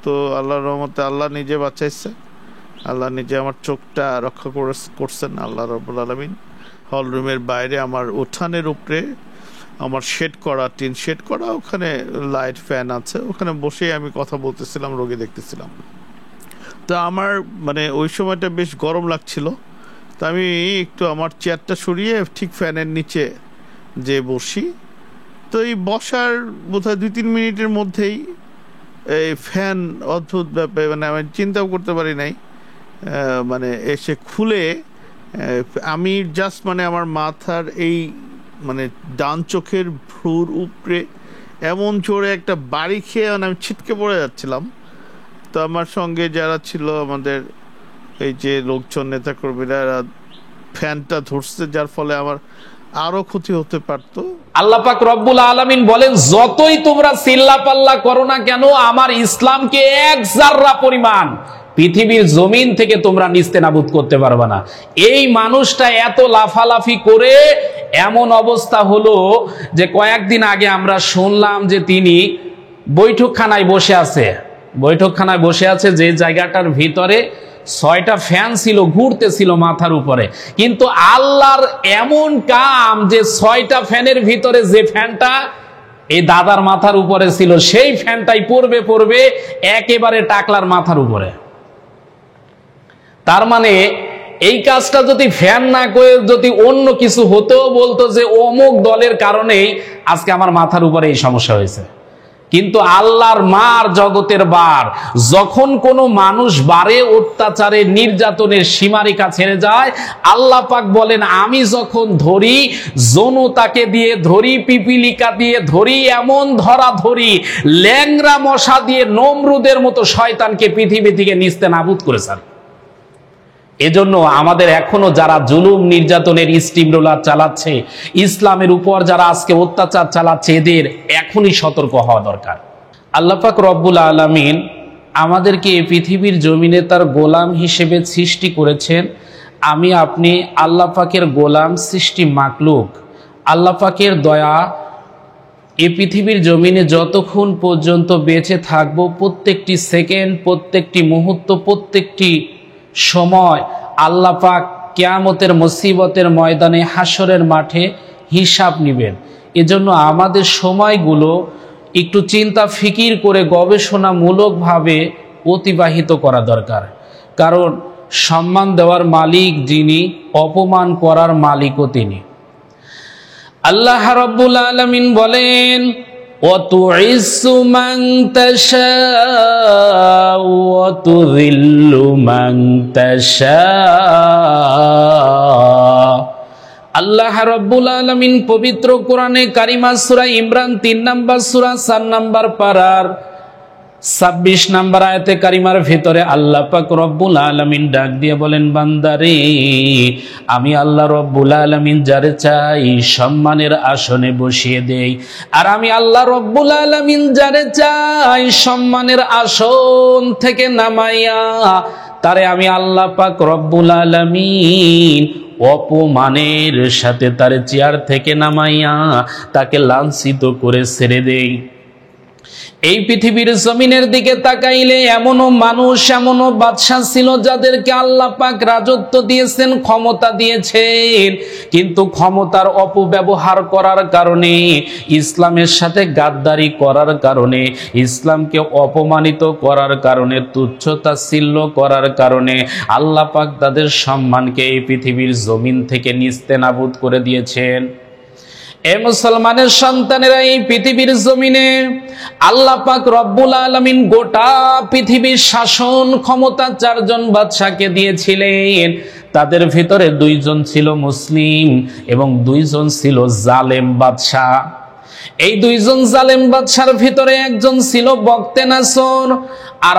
তো আল্লাহর রহমতে আল্লাহ নিজে বাঁচাইছে, আল্লাহ নিজে আমার চোখটা রক্ষা করছেন আল্লাহ রাব্বুল আলামিন। হল রুমের বাইরে আমার উঠানের উপরে আমার শেড করা, টিন শেড করা, ওখানে লাইট ফ্যান আছে, ওখানে বসেই আমি কথা বলতেছিলাম, রোগী দেখতেছিলাম। তো আমার মানে ওই সময়টা বেশ গরম লাগছিল, তো আমি একটু আমার চেয়ারটা সরিয়ে ঠিক ফ্যানের নিচে যে বসি। তো এই বসার বোধহয় 2-3 মিনিটের মধ্যেই এই ফ্যান অদ্ভুত ব্যাপার, মানে আমি চিন্তাও করতে পারি নাই, মানে এসে খুলে আমি জাস্ট মানে আমার মাথার এই মানে ডান চোখের ভ্রুর উপরে এমন জোরে একটা বাড়ি খেয়ে আমি ছিটকে পড়ে যাচ্ছিলাম। তো আমার সঙ্গে যারা ছিল আমাদের এই যে লোকজন নেতাকর্মীরা, ফ্যানটা ধরছে, যার ফলে আমার আরো ক্ষতি হতে পারতো। আল্লাহ পাক রব্বুল আলামিন বলেন, যতই তোমরা চিল্লাপাল্লা করো না কেন, আমার ইসলামকে এক জাররা পরিমাণ পৃথিবীর জমিন থেকে তোমরা নিস্তেনাবুদ করতে পারবে না। এই মানুষটা এত লাফালাফি করে এমন অবস্থা হলো যে কয়েকদিন আগে আমরা শুনলাম যে তিনি বৈঠকখানায় বসে আছে, যে জায়গাটার ভিতরে 6টা ফ্যান ছিল, ঘুরতেছিল মাথার উপরে। কিন্তু আল্লাহর এমন কাম যে 6টা ফ্যানের ভিতরে যে ফ্যানটা এই দাদার মাথার উপরে ছিল, সেই ফ্যানটাই পড়বে একেবারে টাকলার মাথার উপরে। তার মানে এই কাজটা যদি ফ্যান না করে যদি অন্য কিছু হতো, বলতো যে অমুক দলের কারণেই আজকে আমার মাথার উপরে এই সমস্যা হয়েছে। কিন্তু আল্লাহর মার জগতের বার, যখন কোনো মানুষ বারে অত্যাচারে নির্যাতনের সীমারেখা ছেড়ে যায়, আল্লাহ পাক বলেন, আমি যখন ধরি, জনতাকে দিয়ে ধরি, পিপিলিকা দিয়ে ধরি, এমন ধরি ল্যাংরা মশা দিয়ে নমরুদের মতো শয়তানকে পৃথিবী থেকে নিস্তেনাবুদ করেছেন। এজন্য আমাদের এখনো যারা জুলুম নির্যাতনের স্টিম রোলার চালাচ্ছে, ইসলামের উপর যারা আজকে অত্যাচার চালাচ্ছে, এদের এখনই সতর্ক হওয়া দরকার। আল্লাহ পাক রব্বুল আলামিন আমাদেরকে এই পৃথিবীর জমিনে তার গোলাম হিসেবে সৃষ্টি করেছেন। আমি আপনি আল্লাহ পাকের গোলাম, সৃষ্টি মাকলুক। আল্লাহ পাকের দয়া, এই পৃথিবীর জমিনে যতক্ষণ পর্যন্ত বেঁচে থাকবো, প্রত্যেকটি সেকেন্ড, প্রত্যেকটি মুহূর্ত, প্রত্যেকটি সময় আল্লাহ পাক কিয়ামতের মুসিবতের ময়দানে, হাসরের মাঠে হিসাব নেবেন। এজন্য আমাদের সময়গুলো একটু চিন্তা ফিকির করে গবেষণামূলকভাবে অতিবাহিত করা দরকার। কারণ সম্মান দেওয়ার মালিক যিনি, অপমান করার মালিকও তিনি। আল্লাহ রাব্বুল আলামিন বলেন, وَتُعِزُّ مَن تَشَاءُ وَتُذِلُّ مَن تَشَاءُ। আল্লাহ রাব্বুল আলামিন পবিত্র কোরআনে কারিমা সূরা ইমরান 3 নম্বর সূরা 4 নম্বর পারার 26 নম্বর আয়াতে কারিমার ভিতরে আল্লাহ পাক রব্বুল আলামিন ডাক দিয়ে বলেন, বান্দারে, আমি আল্লাহ রব্বুল আলামিন যারে চাই সম্মানের আসনে বসিয়ে দেই, আর আমি আল্লাহ রব্বুল আলামিন যারে চাই সম্মানের আসন থেকে নামাইয়া তারে আমি আল্লাহ পাক রব্বুল আলামিন অপমানের সাথে তারে চেয়ার থেকে নামাইয়া তাকে লাঞ্ছিত করে ছেড়ে দেই। এই পৃথিবীর জমিনের দিকে তাকাইলে এমনও মানুষ, এমনও বাদশা ছিল যাদেরকে আল্লাহ পাক রাজত্ব দিয়েছেন, ক্ষমতা দিয়েছেন, কিন্তু ক্ষমতার অপব্যবহার করার কারণে, ইসলামের সাথে গাদ্দারি করার কারণে, ইসলামকে অপমানিত করার কারণে, তুচ্ছতাচ্ছিল্য করার কারণে আল্লাহ পাক তাদের সম্মানকে এই পৃথিবীর জমিন থেকে নিস্তেনাবুদ করে দিয়েছেন। এ মুসলমানের সন্তানেরা, এই পৃথিবীর জমিনে আল্লাহ পাক রব্বুল আলামিন গোটা পৃথিবীর শাসন ক্ষমতা 4 জন বাদশাকে দিয়েছিলেন। তাদের ভিতরে 2 জন ছিল মুসলিম এবং 2 জন ছিল জালেম বাদশা। এই 2 জন জালেম বাদশার ভিতরে একজন ছিল বক্তে নাসর, আর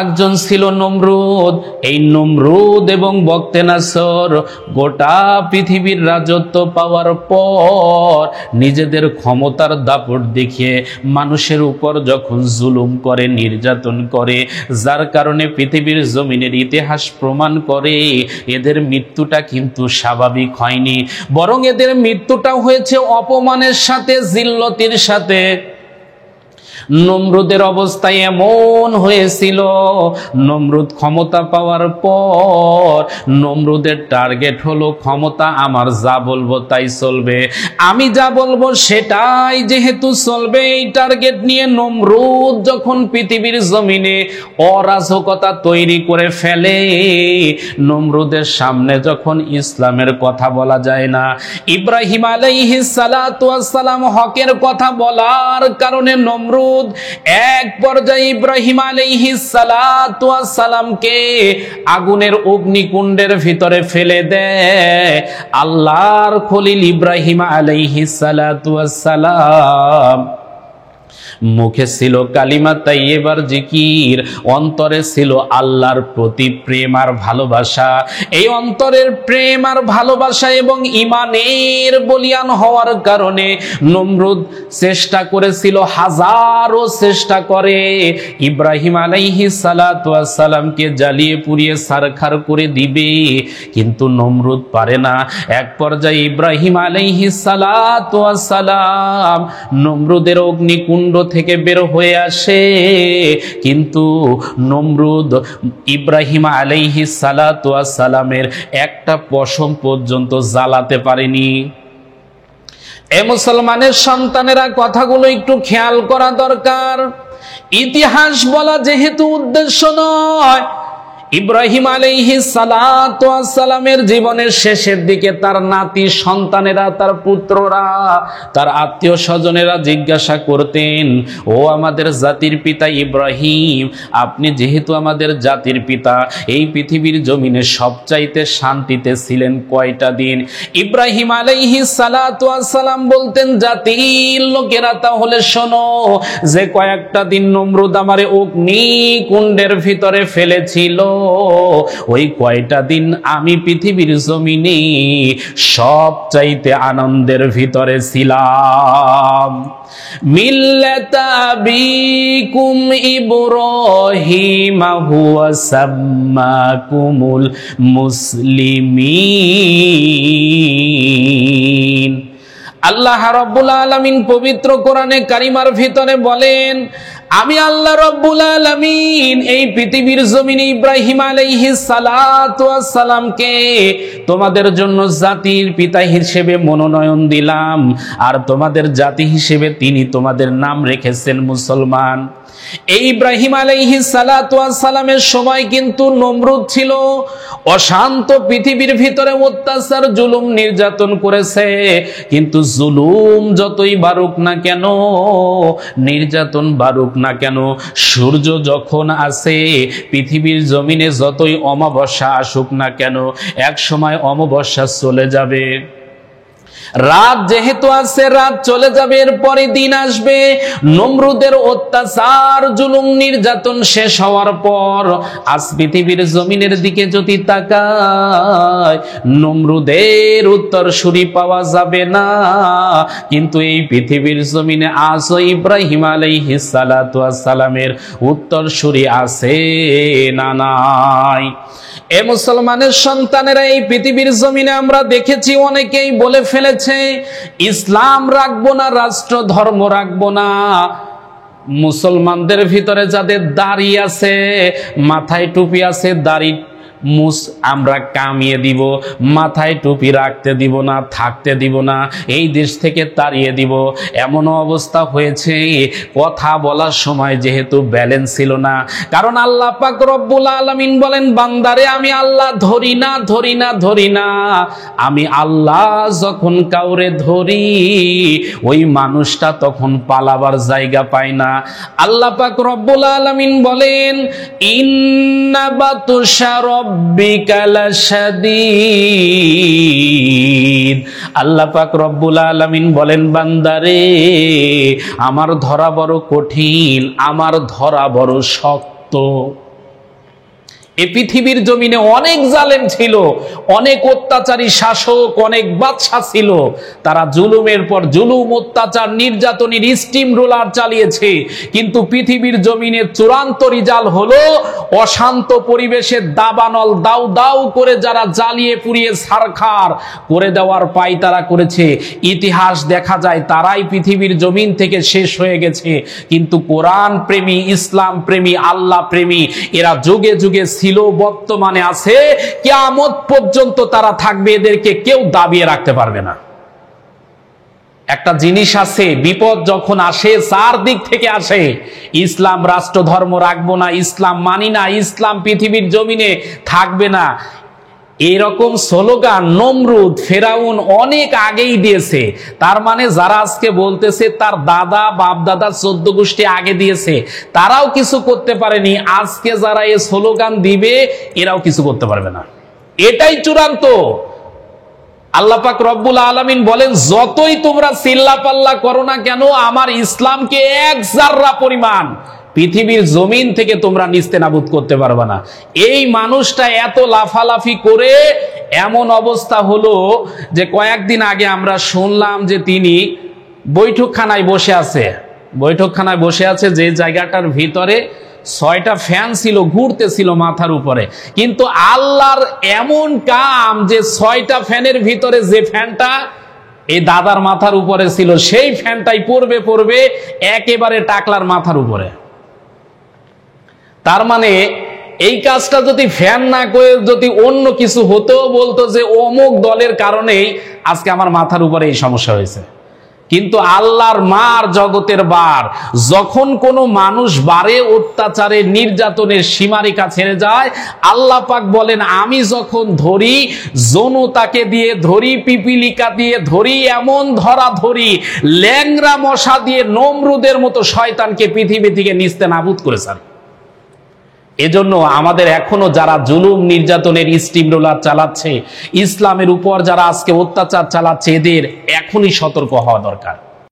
একজন ছিল নমরুদ। এই নমরুদ এবং বক্তে নাসর গোটা পৃথিবীর রাজত্ব পাওয়ার পর নিজেদের ক্ষমতার দাপট দেখিয়ে মানুষের উপর যখন জুলুম করে, নির্যাতন করে, যার কারণে পৃথিবীর জমিনের ইতিহাস প্রমাণ করে এদের মৃত্যুটা কিন্তু স্বাভাবিক হয়নি, বরং এদের মৃত্যুটা হয়েছে অপমানের সাথে, জিল্লতির সাথে। নমরুদের অবস্থা এমন হয়েছিল, নমরুদ ক্ষমতা পাওয়ার পর নমরুদের টার্গেট হলো ক্ষমতা, আমার যা বলবো তাই চলবে, আমি যা বলবো সেটাই যেহেতু চলবে, এই টার্গেট নিয়ে নমরুদ যখন পৃথিবীর জমিনে অরাজকতা তৈরি করে ফেলে, নমরুদের সামনে যখন ইসলামের কথা বলা যায় না, ইব্রাহিম আলাইহিস সালাতু ওয়াস সালাম হকের কথা বলার কারণে নমরুদ এক পর্যায়ে ইব্রাহিম আলাইহিস সালাতু ওয়াস সালামকে আগুনের অগ্নিকুণ্ডের ভিতরে ফেলে দেয়। আল্লাহর খলিল ইব্রাহিম আলাইহিস সালাতু ওয়াস সালাম মুখে ছিল কালিমা তাইয়্যিবার জিকির, অন্তরে ছিল আল্লাহর প্রতি প্রেম আর ভালোবাসা। এই অন্তরের প্রেম আর ভালোবাসা এবং ঈমানের বলিয়ান হওয়ার কারণে নমরুদ চেষ্টা করেছিল, হাজারো চেষ্টা করে ইব্রাহিম আলাইহিস সালাতু ওয়াস সালামকে জ্বালিয়ে পুড়িয়ে ছারখার করে দিবে, কিন্তু নমরুদ পারে না। এক পর্যায়ে ইব্রাহিম আলাইহিস সালাতু ওয়াস সালাম নমরুদের অগ্নিকুণ্ড থেকে বের হয়ে আসে, কিন্তু নমরুদ ইব্রাহিম আলাইহিস সালাতু ওয়াস সালামের একটা পশম পর্যন্ত জ্বালাতে পারেনি। এ মুসলমানের সন্তানেরা, কথাগুলো একটু খেয়াল করা দরকার। ইতিহাস বলা যেহেতু উদ্দেশ্য নয়, ইব্রাহিম আলাইহিস সালাতু ওয়াস সালামের জীবনের শেষের দিকে তার নাতি সন্তানেরা, তার পুত্ররা, তার আত্মীয় স্বজনেরা জিজ্ঞাসা করতেন, ও আমাদের জাতির পিতা ইব্রাহিম, আপনি যেহেতু আমাদের জাতির পিতা, এই পৃথিবীর জমিনে সবচাইতে শান্তিতে ছিলেন কয়টা দিন? ইব্রাহিম আলাইহিস সালাতু ওয়াস সালাম বলতেন, জাতির লোকেরা তাহলে শোনো, যে কয়েকটা দিন নমরুদ আমারে অগ্নিকুণ্ডের ভিতরে ফেলেছিল, ওই কয়টা দিন আমি পৃথিবীর জমিনে সবচাইতে আনন্দের ভিতরে ছিলাম। মিল্লাতা আবিকুম ইব্রাহিম হুয়া সাম্মাকুমুল মুসলিমিন। আল্লাহ রাব্বুল আলামিন পবিত্র কোরআনে কারিমার ভিতরে বলেন, আমি আল্লাহ রাব্বুল আলামিন এই পৃথিবীর জমিনে ইব্রাহিম আলাইহিস সালাতু ওয়াস সালামকে তোমাদের জন্য জাতির পিতা হিসেবে মনোনয়ন দিলাম, আর তোমাদের জাতি হিসেবে তিনি তোমাদের নাম রেখেছেন মুসলমান। এই ইব্রাহিম আলাইহিস সালাতু ওয়াস সালামের সময় কিন্তু নমরুদ ছিল অশান্ত, পৃথিবীর ভিতরে অত্যাচার জুলুম নির্যাতন করেছে, কিন্তু জুলুম যতই বাড়ুক না কেন, নির্যাতন বাড়ুক না কেন, সূর্য যখন আসে পৃথিবীর জমিনে, যতই অমাবস্যা আসুক না কেন, এক সময় অমাবস্যা চলে যাবে। রাত যেহেতু আছে, রাত চলে যাবে, এরপরে দিন আসবে। নমরুদের অত্যাচার জুলুম নির্যাতন শেষ হওয়ার পর আজ পৃথিবীর জমিনের দিকে যদি তাকায়, নমরুদের উত্তরসূরি পাওয়া যাবে না, কিন্তু এই পৃথিবীর জমিনে আজও ইব্রাহিম আলাইহিস সালাতু ওয়াস সালামের উত্তরসূরি আছে না নাই? এ মুসলমানের সন্তানেরা, এই পৃথিবীর জমিনে আমরা দেখেছি অনেকেই বলে ফেলেছে, ইসলাম রাখবো না, রাষ্ট্র ধর্ম রাখবো না। মুসলমানদের ভিতরে যাদের দাড়ি আছে, মাথায় টুপি আছে, দাড়ি মুস আমরা কামিয়ে দিব, মাথায় টুপি রাখতে দিব না, থাকতে দিব না, এই দেশ থেকে তাড়িয়ে দিব, এমন অবস্থা হয়েছে। কথা বলার সময় যেহেতু ব্যালেন্স ছিল না, কারণ আল্লাহ পাক রব্বুল আলামিন বলেন, বান্দারে আমি আল্লাহ ধরি না, ধরি না, ধরি না। আমি আল্লাহ যখন কাউরে ধরি, ওই মানুষটা তখন পালাবার জায়গা পায় না। আল্লাহ পাক রব্বুল আলামিন বলেন, ইন্না বাতুশা রাব্বিকা লাশাদীদ। আল্লাহ পাক রব্বুল আলামিন বলেন, বান্দারে আমার ধরা বড় কঠিন, আমার ধরা বড় শক্ত। এই পৃথিবীর জমিনে অনেক জালেম ছিল, অনেক অত্যাচারী শাসক, অনেক বাদশা ছিল। তারা জুলুমের পর জুলুম, অত্যাচার, নির্যাতনের স্টিম রোলার চালিয়েছে। কিন্তু পৃথিবীর জমিনে চূড়ান্ত রিজাল্ট হলো অশান্ত পরিবেশে দাবানল দাউ দাউ করে যারা জ্বালিয়ে পুড়িয়ে ছারখার করে দেওয়ার পাই তারা করেছে। ইতিহাস দেখা যায় তারাই পৃথিবীর জমিন থেকে শেষ হয়ে গেছে। কিন্তু কোরআন প্রেমী, ইসলাম প্রেমী, আল্লাহ প্রেমী এরা যুগে যুগে ছিল, বর্তমানে আছে, কিয়ামত পর্যন্ত তারা থাকবে। এদেরকে কেউ দাবিয়ে রাখতে পারবে না। একটা জিনিস আছে, বিপদ যখন আসে চারদিক থেকে আসে, ইসলাম রাষ্ট্র ধর্ম রাখবো না, ইসলাম মানি না, ইসলাম পৃথিবীর জমিনে থাকবে না, এরকম স্লোগান নমরুদ, ফেরাউন অনেক আগেই দিয়েছে। তার মানে যারা আজকে বলতেছে তার দাদা বাপ দাদা 14 গোষ্ঠী আগে দিয়েছে, তারাও কিছু করতে পারেনি। আজকে যারা এই স্লোগান দিবে এরাও কিছু করতে পারবে না। এটাই চূড়ান্ত। আল্লাহ পাক রব্বুল আলামিন বলেন, যতই তোমরা চিল্লাপাল্লা করো না কেন, আমার ইসলামকে এক জাররা পরিমাণ পৃথিবীর জমিন থেকে তোমরা নিস্তেনাবুদ করতে পারবে না। এই মানুষটা এত লাফালাফি করে এমন অবস্থা হলো যে কয়েকদিন আগে আমরা শুনলাম যে তিনি বৈঠকখানায় বসে আছে। বৈঠকখানায় বসে আছে, যে জায়গাটার ভিতরে 6টা ফ্যান ছিল, ঘুরতেছিল মাথার উপরে। কিন্তু আল্লাহর এমন কাম যে 6টা ফ্যানের ভিতরে যে ফ্যানটা এই দাদার মাথার উপরে ছিল, সেই ফ্যানটাই পড়বে একেবারে টাকলার মাথার উপরে। তার মানে এই কাজটা যদি ফ্যান না করে যদি অন্য কিছু হতো, বলতো যে অমুক দলের কারণেই আজকে আমার মাথার উপরে এই সমস্যা হয়েছে। কিন্তু আল্লাহর মার জগতের বার, যখন কোনো মানুষ বারে অত্যাচারে নির্যাতনের সীমারেখা ছেড়ে যায়, আল্লাহ পাক বলেন, আমি যখন ধরি যৌনতাকে দিয়ে ধরি, পিপিলিকা দিয়ে ধরি, এমন ধরা ধরি ল্যাংরা মশা দিয়ে নমরুদের মতো শয়তানকে পৃথিবী থেকে নিস্তেনাবুদ করেছেন। এজন্য আমাদের এখনো যারা জুলুম নির্যাতনের স্টিম রোলার চালাচ্ছে, ইসলামের উপর যারা আজকে অত্যাচার চালাচ্ছে, এদের এখনই সতর্ক হওয়া দরকার।